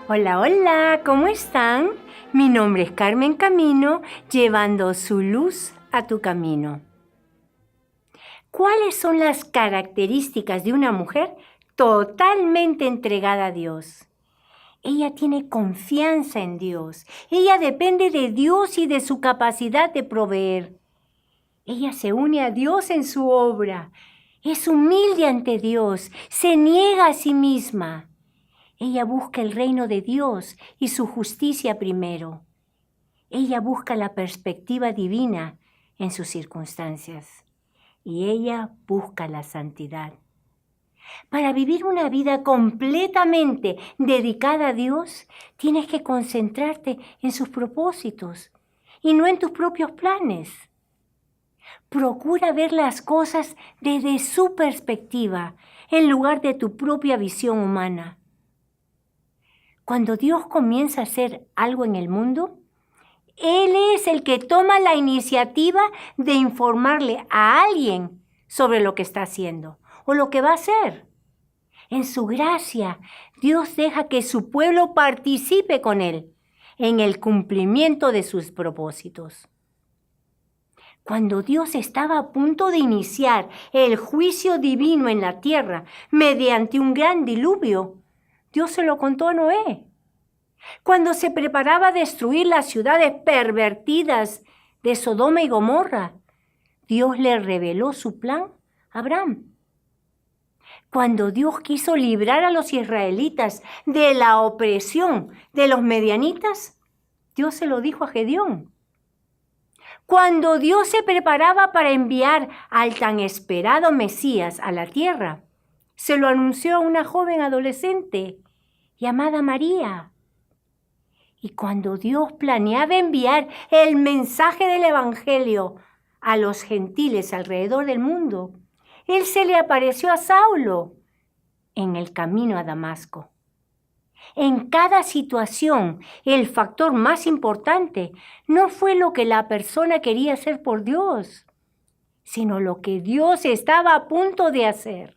Hola, hola, ¿cómo están? Mi nombre es Carmen Camino, llevando su luz a tu camino. ¿Cuáles son las características de una mujer totalmente entregada a Dios? Ella tiene confianza en Dios. Ella depende de Dios y de su capacidad de proveer. Ella se une a Dios en su obra. Es humilde ante Dios. Se niega a sí misma. Ella busca el reino de Dios y su justicia primero. Ella busca la perspectiva divina en sus circunstancias. Y ella busca la santidad. Para vivir una vida completamente dedicada a Dios, tienes que concentrarte en sus propósitos y no en tus propios planes. Procura ver las cosas desde su perspectiva, en lugar de tu propia visión humana. Cuando Dios comienza a hacer algo en el mundo, Él es el que toma la iniciativa de informarle a alguien sobre lo que está haciendo o lo que va a hacer. En su gracia, Dios deja que su pueblo participe con Él en el cumplimiento de sus propósitos. Cuando Dios estaba a punto de iniciar el juicio divino en la tierra mediante un gran diluvio, Dios se lo contó a Noé. Cuando se preparaba a destruir las ciudades pervertidas de Sodoma y Gomorra, Dios le reveló su plan a Abraham. Cuando Dios quiso librar a los israelitas de la opresión de los medianitas, Dios se lo dijo a Gedeón. Cuando Dios se preparaba para enviar al tan esperado Mesías a la tierra, se lo anunció a una joven adolescente llamada María. Y cuando Dios planeaba enviar el mensaje del Evangelio a los gentiles alrededor del mundo, Él se le apareció a Saulo en el camino a Damasco. En cada situación, el factor más importante no fue lo que la persona quería hacer por Dios, sino lo que Dios estaba a punto de hacer.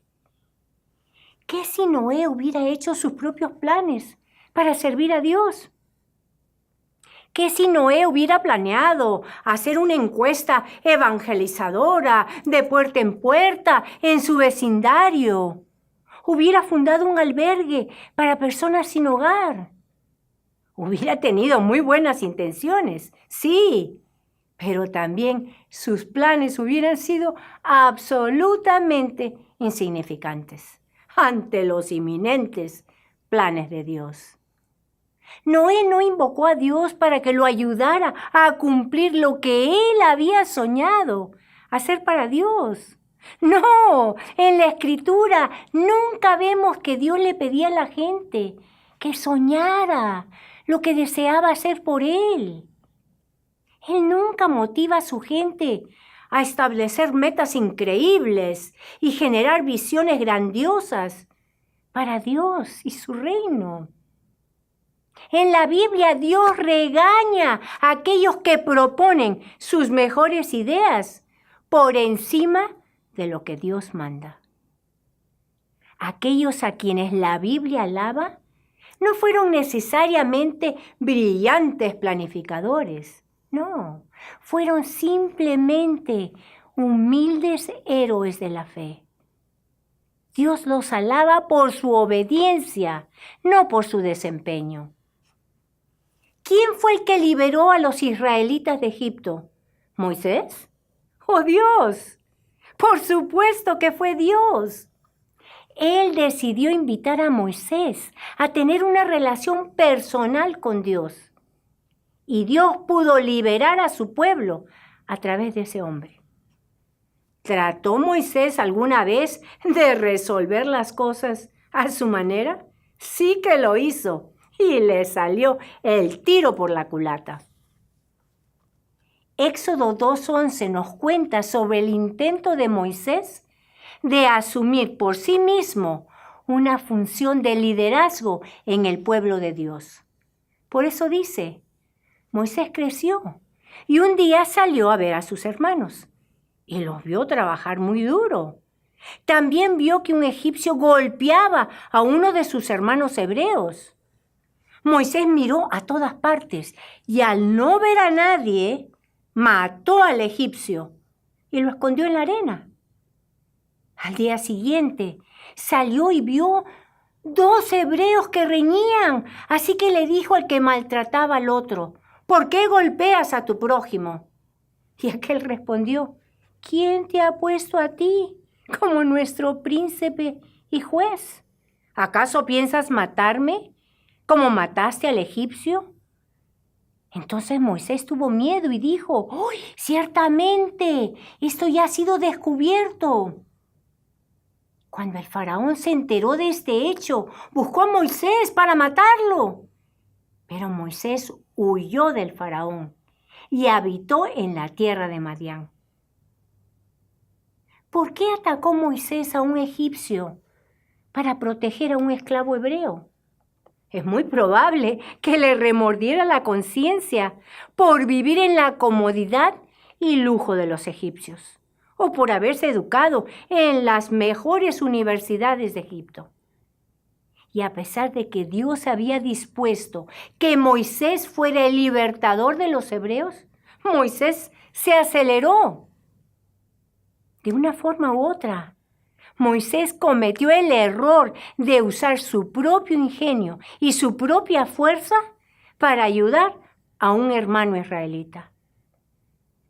¿Qué si Noé hubiera hecho sus propios planes para servir a Dios? ¿Qué si Noé hubiera planeado hacer una encuesta evangelizadora de puerta en puerta en su vecindario? Hubiera fundado un albergue para personas sin hogar. Hubiera tenido muy buenas intenciones, sí, pero también sus planes hubieran sido absolutamente insignificantes ante los inminentes planes de Dios. Noé no invocó a Dios para que lo ayudara a cumplir lo que él había soñado hacer para Dios. No, en la Escritura nunca vemos que Dios le pedía a la gente que soñara lo que deseaba hacer por Él. Él nunca motiva a su gente a establecer metas increíbles y generar visiones grandiosas para Dios y su reino. En la Biblia Dios regaña a aquellos que proponen sus mejores ideas por encima de lo que Dios manda. Aquellos a quienes la Biblia alaba no fueron necesariamente brillantes planificadores, no, fueron simplemente humildes héroes de la fe. Dios los alaba por su obediencia, no por su desempeño. ¿Quién fue el que liberó a los israelitas de Egipto? ¿Moisés? ¡Oh, Dios! Por supuesto que fue Dios. Él decidió invitar a Moisés a tener una relación personal con Dios. Y Dios pudo liberar a su pueblo a través de ese hombre. ¿Trató Moisés alguna vez de resolver las cosas a su manera? Sí que lo hizo y le salió el tiro por la culata. Éxodo 2:11 nos cuenta sobre el intento de Moisés de asumir por sí mismo una función de liderazgo en el pueblo de Dios. Por eso dice, Moisés creció y un día salió a ver a sus hermanos y los vio trabajar muy duro. También vio que un egipcio golpeaba a uno de sus hermanos hebreos. Moisés miró a todas partes y al no ver a nadie, mató al egipcio y lo escondió en la arena. Al día siguiente salió y vio 2 hebreos que reñían, así que le dijo al que maltrataba al otro: ¿por qué golpeas a tu prójimo? Y aquel respondió: ¿quién te ha puesto a ti como nuestro príncipe y juez? ¿Acaso piensas matarme como mataste al egipcio? Entonces Moisés tuvo miedo y dijo: ¡oh, ciertamente, esto ya ha sido descubierto! Cuando el faraón se enteró de este hecho, buscó a Moisés para matarlo. Pero Moisés huyó del faraón y habitó en la tierra de Madián. ¿Por qué atacó Moisés a un egipcio para proteger a un esclavo hebreo? Es muy probable que le remordiera la conciencia por vivir en la comodidad y lujo de los egipcios, o por haberse educado en las mejores universidades de Egipto. Y a pesar de que Dios había dispuesto que Moisés fuera el libertador de los hebreos, Moisés se aceleró. De una forma u otra, Moisés cometió el error de usar su propio ingenio y su propia fuerza para ayudar a un hermano israelita.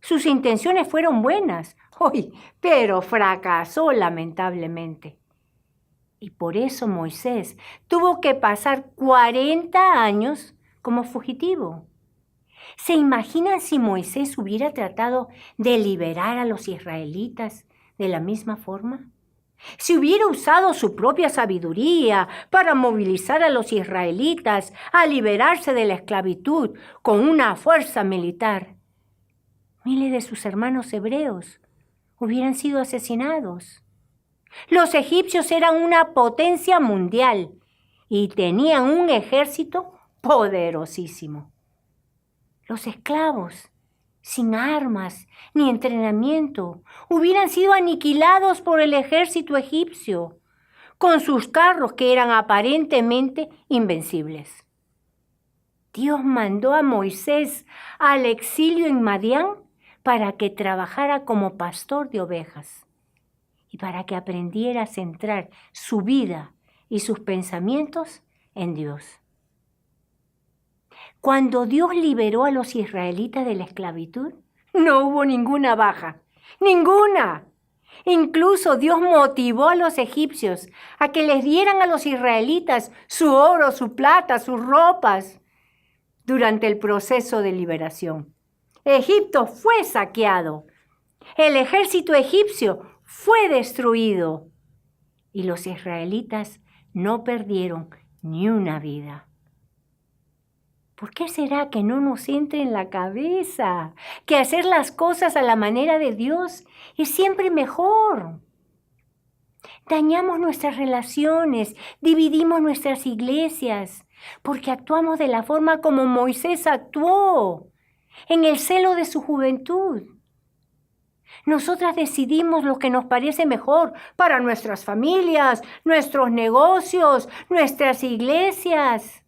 Sus intenciones fueron buenas, pero fracasó lamentablemente. Y por eso Moisés tuvo que pasar 40 años como fugitivo. ¿Se imaginan si Moisés hubiera tratado de liberar a los israelitas de la misma forma? Si hubiera usado su propia sabiduría para movilizar a los israelitas a liberarse de la esclavitud con una fuerza militar, miles de sus hermanos hebreos hubieran sido asesinados. Los egipcios eran una potencia mundial y tenían un ejército poderosísimo. Los esclavos, sin armas ni entrenamiento, hubieran sido aniquilados por el ejército egipcio, con sus carros que eran aparentemente invencibles. Dios mandó a Moisés al exilio en Madián para que trabajara como pastor de ovejas y para que aprendiera a centrar su vida y sus pensamientos en Dios. Cuando Dios liberó a los israelitas de la esclavitud, no hubo ninguna baja, ninguna. Incluso Dios motivó a los egipcios a que les dieran a los israelitas su oro, su plata, sus ropas durante el proceso de liberación. Egipto fue saqueado, el ejército egipcio fue destruido y los israelitas no perdieron ni una vida. ¿Por qué será que no nos entre en la cabeza que hacer las cosas a la manera de Dios es siempre mejor? Dañamos nuestras relaciones, dividimos nuestras iglesias, porque actuamos de la forma como Moisés actuó, en el celo de su juventud. Nosotras decidimos lo que nos parece mejor para nuestras familias, nuestros negocios, nuestras iglesias.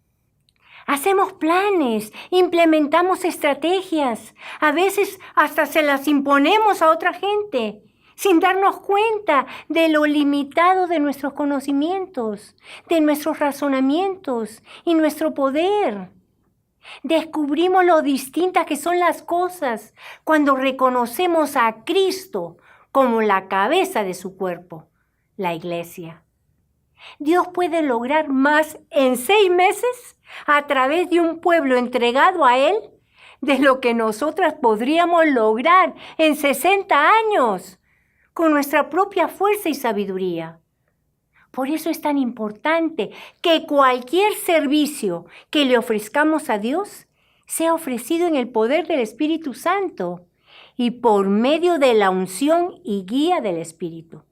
Hacemos planes, implementamos estrategias, a veces hasta se las imponemos a otra gente, sin darnos cuenta de lo limitado de nuestros conocimientos, de nuestros razonamientos y nuestro poder. Descubrimos lo distintas que son las cosas cuando reconocemos a Cristo como la cabeza de su cuerpo, la iglesia. Dios puede lograr más en 6 meses a través de un pueblo entregado a Él de lo que nosotras podríamos lograr en 60 años con nuestra propia fuerza y sabiduría. Por eso es tan importante que cualquier servicio que le ofrezcamos a Dios sea ofrecido en el poder del Espíritu Santo y por medio de la unción y guía del Espíritu.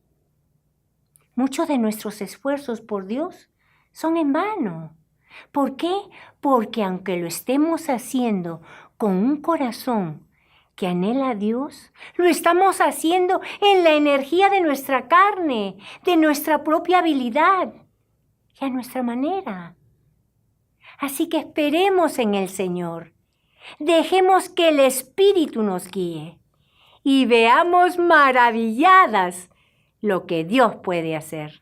Muchos de nuestros esfuerzos por Dios son en vano. ¿Por qué? Porque aunque lo estemos haciendo con un corazón que anhela a Dios, lo estamos haciendo en la energía de nuestra carne, de nuestra propia habilidad y a nuestra manera. Así que esperemos en el Señor. Dejemos que el Espíritu nos guíe y veamos maravilladas lo que Dios puede hacer.